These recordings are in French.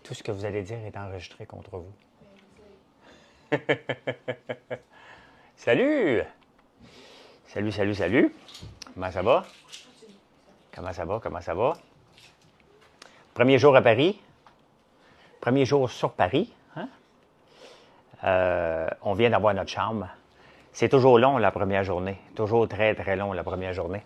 Tout ce que vous allez dire est enregistré contre vous. Salut! Salut, salut, salut! Comment ça va? Comment ça va? Comment ça va? Premier jour à Paris. Premier jour sur Paris. Hein? On vient d'avoir notre chambre. C'est toujours long la première journée. Toujours très, très long la première journée.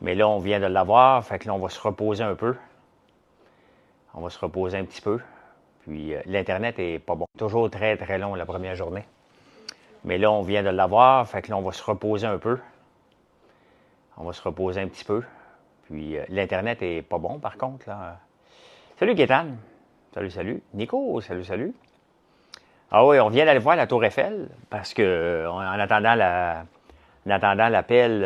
Mais là, on vient de l'avoir. Fait que là, on va se reposer un peu. On va se reposer un petit peu. Puis l'Internet est pas bon. Toujours très, très long la première journée. Mais là, on vient de l'avoir. Fait que là, on va se reposer un peu. On va se reposer un petit peu. Puis l'Internet est pas bon, par contre. Là. Salut, Gaétan. Salut, salut. Nico, salut, salut. Ah oui, on vient d'aller voir la Tour Eiffel parce que en attendant l'appel,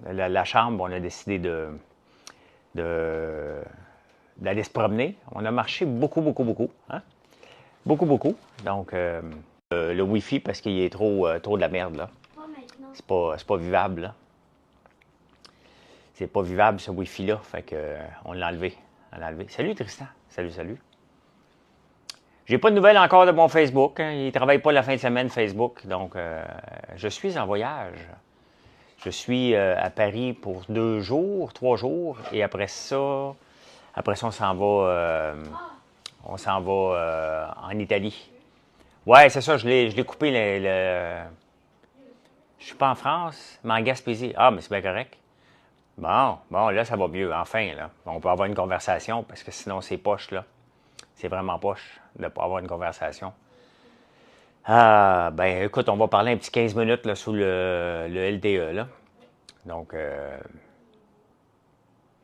la chambre, on a décidé d'aller se promener. On a marché beaucoup. Hein? Beaucoup. Donc, le Wi-Fi, parce qu'il est trop de la merde, là. C'est pas vivable, là. C'est pas vivable, ce Wi-Fi-là. Fait que, on l'a enlevé. Salut, Tristan. Salut. J'ai pas de nouvelles encore de mon Facebook. Hein. Il travaille pas la fin de semaine, Facebook. Donc, je suis en voyage. Je suis à Paris pour 2 jours, 3 jours. Et après ça, on s'en va, en Italie. Ouais, c'est ça, je l'ai coupé. Je suis pas en France, mais en Gaspésie. Ah, mais c'est bien correct. Bon, là, ça va mieux, enfin, là. On peut avoir une conversation, parce que sinon, c'est poche, là. C'est vraiment poche de ne pas avoir une conversation. Ah, ben, écoute, on va parler un petit 15 minutes, là, sous le LTE, là. Donc,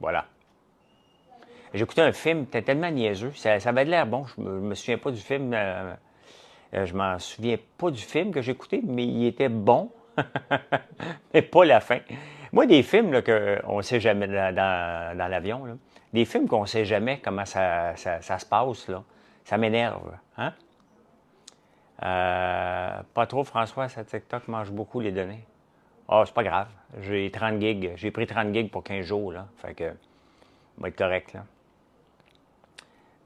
voilà. J'ai écouté un film, c'était tellement niaiseux. Ça avait l'air bon. Je me souviens pas du film. Je m'en souviens pas du film que j'ai écouté, mais il était bon. Mais pas la fin. Moi, des films là, qu'on ne sait jamais dans l'avion, là, des films qu'on ne sait jamais comment ça se passe, là, ça m'énerve. Hein? Pas trop, François, ça TikTok mange beaucoup les données. Ah, c'est pas grave. J'ai 30 gigs. J'ai pris 30 gigs pour 15 jours. Là. Fait que, va être correct. Là.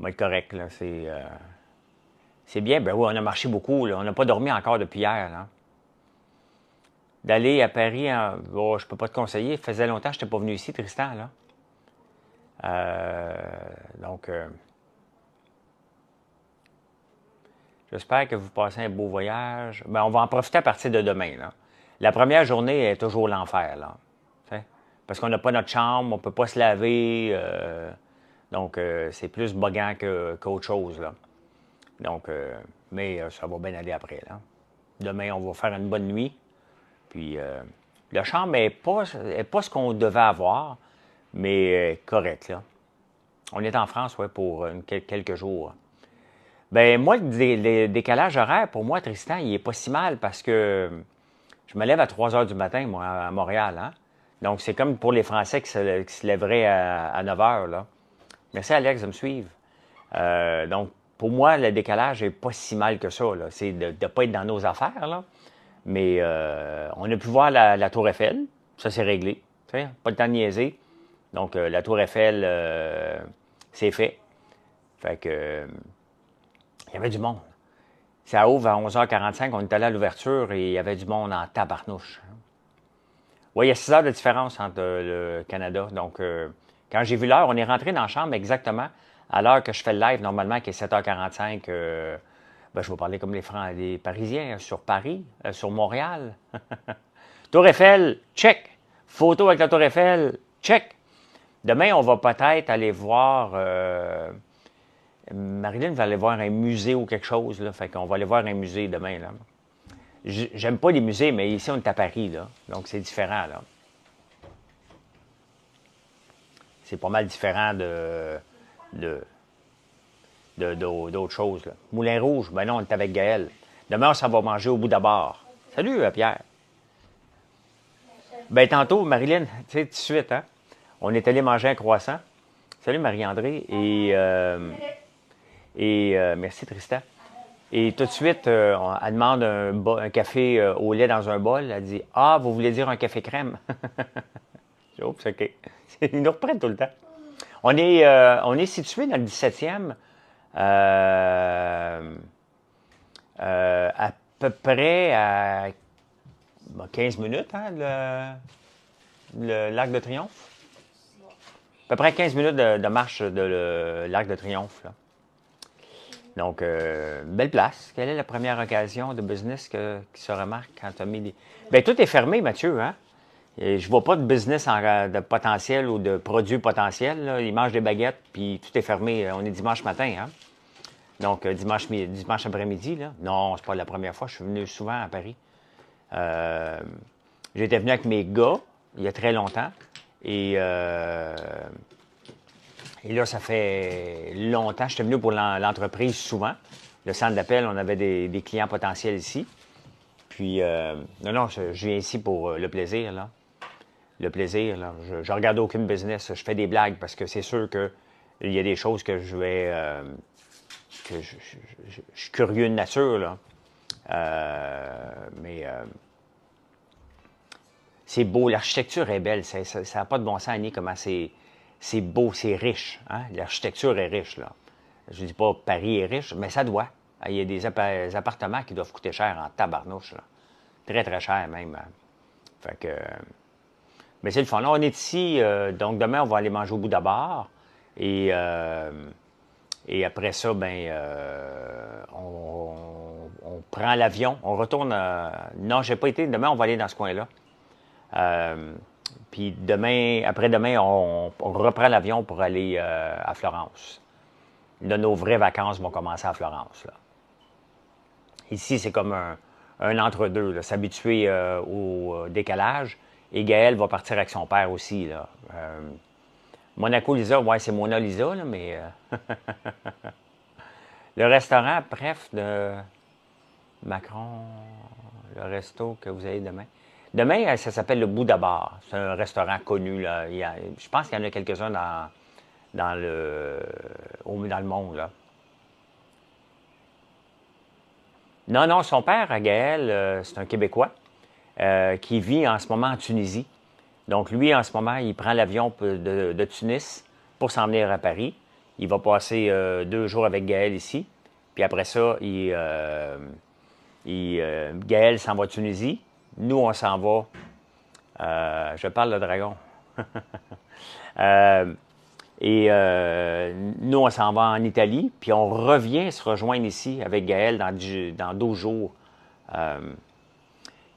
Va être correct. Là. C'est bien. Ben oui, on a marché beaucoup. Là. On n'a pas dormi encore depuis hier. Là. D'aller à Paris, oh, je peux pas te conseiller. Ça faisait longtemps que je n'étais pas venu ici, Tristan. Là. Donc, j'espère que vous passez un beau voyage. Ben, on va en profiter à partir de demain. Là. La première journée est toujours l'enfer. Là. Parce qu'on n'a pas notre chambre, on ne peut pas se laver. Donc, c'est plus boguant qu'autre chose. Là. Donc, mais ça va bien aller après. Là. Demain, on va faire une bonne nuit. Puis, la chambre n'est pas ce qu'on devait avoir, mais correct. Là. On est en France, ouais, pour quelques jours. Ben moi, le décalage horaire, pour moi, Tristan, il est pas si mal parce que je me lève à 3 heures du matin, moi, à Montréal. Hein? Donc, c'est comme pour les Français qui se lèveraient à 9 heures. Là. Merci, Alex, de me suivre. Donc, pour moi, le décalage n'est pas si mal que ça. Là. C'est de ne pas être dans nos affaires. Là. Mais on a pu voir la Tour Eiffel. Ça, c'est réglé. T'sais, pas le temps de niaiser. Donc, la Tour Eiffel, c'est fait. Fait que, il y avait du monde. Ça ouvre à 11h45. On est allé à l'ouverture et il y avait du monde en tabarnouche. Oui, il y a 6 heures de différence entre le Canada. Donc, quand j'ai vu l'heure, on est rentré dans la chambre exactement à l'heure que je fais le live, normalement, qui est 7h45. Ben, je vais parler comme les Parisiens, sur Paris, sur Montréal. Tour Eiffel, check. Photo avec la Tour Eiffel, check. Demain, on va peut-être aller voir... Marilyn va aller voir un musée ou quelque chose. Là, fait qu'on va aller voir un musée demain. Là. J'aime pas les musées, mais ici, on est à Paris. Là, donc, c'est différent. Là. C'est pas mal différent d'autres choses. Là. Moulin Rouge, ben non, on est avec Gaël. Demain, on s'en va manger au bout d'abord. Salut, Pierre. Ben tantôt, Marilyn, tu sais, tout de suite, hein, on est allé manger un croissant. Salut, Marie-André. Et merci, Tristan. Et tout de suite, elle demande un café au lait dans un bol. Elle dit « Ah, vous voulez dire un café crème? » Oups, OK. Ils nous reprennent tout le temps. On est situé dans le 17e, à peu près à 15 minutes, hein, le Lac de Triomphe. À peu près 15 minutes de marche de l'Arc de Triomphe. Là. Donc, belle place. Quelle est la première occasion de business qui se remarque quand tu as mis des... Bien, tout est fermé, Mathieu, hein? Et je vois pas de business de potentiel ou de produits potentiels. Là. Ils mangent des baguettes, puis tout est fermé. On est dimanche matin, hein? Donc, dimanche après-midi, là. Non, c'est pas la première fois. Je suis venu souvent à Paris. J'étais venu avec mes gars, il y a très longtemps. Et là, ça fait longtemps. J'étais venu pour l'entreprise souvent. Le centre d'appel, on avait des clients potentiels ici. Puis, non, je viens ici pour le plaisir, là. Le plaisir, là. Je regarde aucune business. Je fais des blagues parce que c'est sûr qu'il y a des choses que je vais... que je suis curieux de nature, là. Mais c'est beau. L'architecture est belle. Ça n'a pas de bon sens, Annie, comment c'est beau, c'est riche. Hein? L'architecture est riche, là. Je ne dis pas Paris est riche, mais ça doit. Il y a des appartements qui doivent coûter cher en tabarnouche, là. Très, très cher, même. Fait que... Mais c'est le fun. Là, on est ici, donc demain, on va aller manger au bout d'abord. Et après ça, ben, on prend l'avion. On retourne... non, j'ai pas été. Demain, on va aller dans ce coin-là. Puis demain, après-demain, on reprend l'avion pour aller à Florence. Là, nos vraies vacances vont commencer à Florence. Là. Ici, c'est comme un entre-deux, s'habituer au décalage. Et Gaël va partir avec son père aussi. Là. Monaco Lisa, ouais, c'est Mona Lisa, là, mais... Le restaurant, bref, de Macron, le resto que vous avez demain. Demain, ça s'appelle le Bouddha Bar. C'est un restaurant connu. Là. Je pense qu'il y en a quelques-uns dans le monde. Là. Non, son père, Gaël, c'est un Québécois qui vit en ce moment en Tunisie. Donc, lui, en ce moment, il prend l'avion de Tunis pour s'en venir à Paris. Il va passer 2 jours avec Gaël ici. Puis après ça, Gaël s'en va à Tunisie. Nous, on s'en va. Je parle de dragon. Nous, on s'en va en Italie. Puis on revient se rejoindre ici avec Gaël dans 12 jours.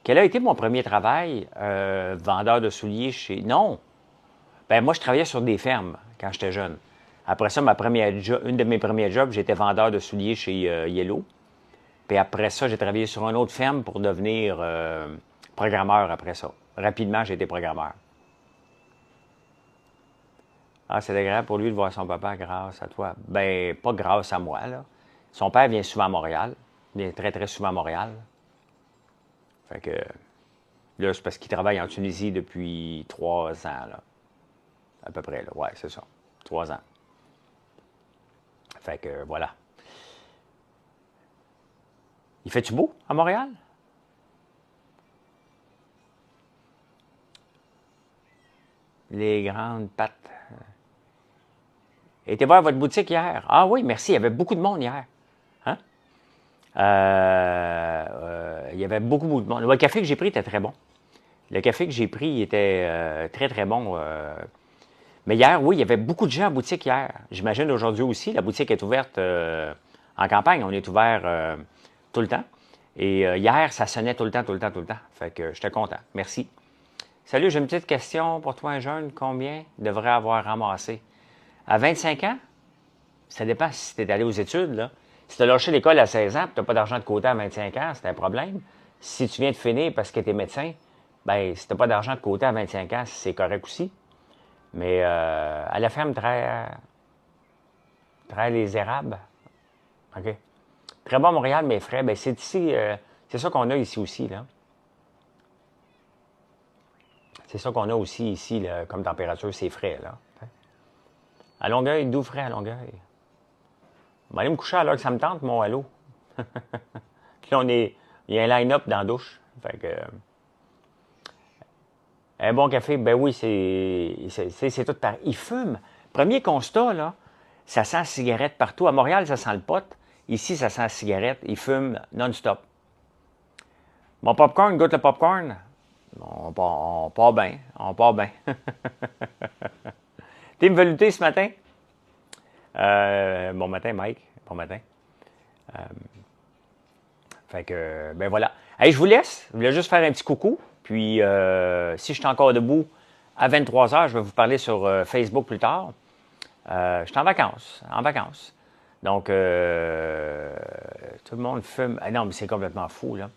Quel a été mon premier travail? Vendeur de souliers chez... Non! Ben moi, je travaillais sur des fermes quand j'étais jeune. Après ça, une de mes premiers jobs, j'étais vendeur de souliers chez Yellow. Puis après ça, j'ai travaillé sur une autre ferme pour devenir programmeur après ça. Rapidement, j'ai été programmeur. Ah, c'est agréable pour lui de voir son papa grâce à toi. Ben, pas grâce à moi, là. Son père vient souvent à Montréal. Il vient très, très souvent à Montréal. Fait que là, c'est parce qu'il travaille en Tunisie depuis 3 ans, là. À peu près, là. Ouais, c'est ça. 3 ans. Fait que voilà. Il fait-tu beau à Montréal? Les grandes pattes. Été voir votre boutique hier. Ah oui, merci. Il y avait beaucoup de monde hier. Hein? Il y avait beaucoup de monde. Le café que j'ai pris était très bon. Le café que j'ai pris était très, très bon. Mais hier, oui, il y avait beaucoup de gens en boutique hier. J'imagine aujourd'hui aussi. La boutique est ouverte en campagne. On est ouvert tout le temps. Et hier, ça sonnait tout le temps. Fait que j'étais content. Merci. Salut, j'ai une petite question pour toi, un jeune. Combien devrait avoir ramassé? À 25 ans? Ça dépend si tu es allé aux études, là. Si tu as lâché l'école à 16 ans et tu n'as pas d'argent de côté à 25 ans, c'est un problème. Si tu viens de finir parce que tu es médecin, bien, si tu n'as pas d'argent de côté à 25 ans, c'est correct aussi. Mais à la ferme, très les érables. OK. Très bon Montréal, mes frais. Bien, c'est ici, c'est ça qu'on a ici aussi, là. C'est ça qu'on a aussi ici, là, comme température, c'est frais, là. À Longueuil, d'où frais à Longueuil? Je vais aller me coucher à l'heure que ça me tente, mon halo. Puis là, il y a un line-up dans la douche. Fait que, un bon café, ben oui, c'est tout pareil. Ils fument. Premier constat, là, ça sent la cigarette partout. À Montréal, ça sent le pot. Ici, ça sent la cigarette. Ils fument non-stop. Mon popcorn, goûte le popcorn. On part bien. On part bien. T'es me velouté ce matin? Bon matin, Mike. Bon matin. Fait que, ben voilà. Hey, je vous laisse. Je voulais juste faire un petit coucou. Puis, si je suis encore debout à 23 h, je vais vous parler sur Facebook plus tard. Je suis en vacances. Donc, tout le monde fume. Ah non, mais c'est complètement fou, là.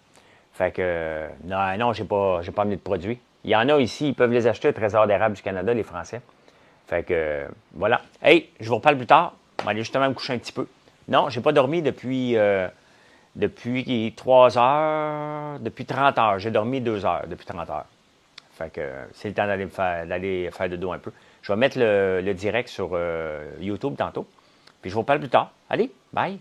Fait que, non, j'ai pas amené de produits. Il y en a ici, ils peuvent les acheter au Trésor d'érable du Canada, les Français. Fait que, voilà. Hey, je vous reparle plus tard. Je vais aller justement me coucher un petit peu. Non, j'ai pas dormi depuis 3 heures, depuis 30 heures. J'ai dormi 2 heures depuis 30 heures. Fait que c'est le temps d'aller faire de dos un peu. Je vais mettre le direct sur YouTube tantôt. Puis je vous reparle plus tard. Allez, bye!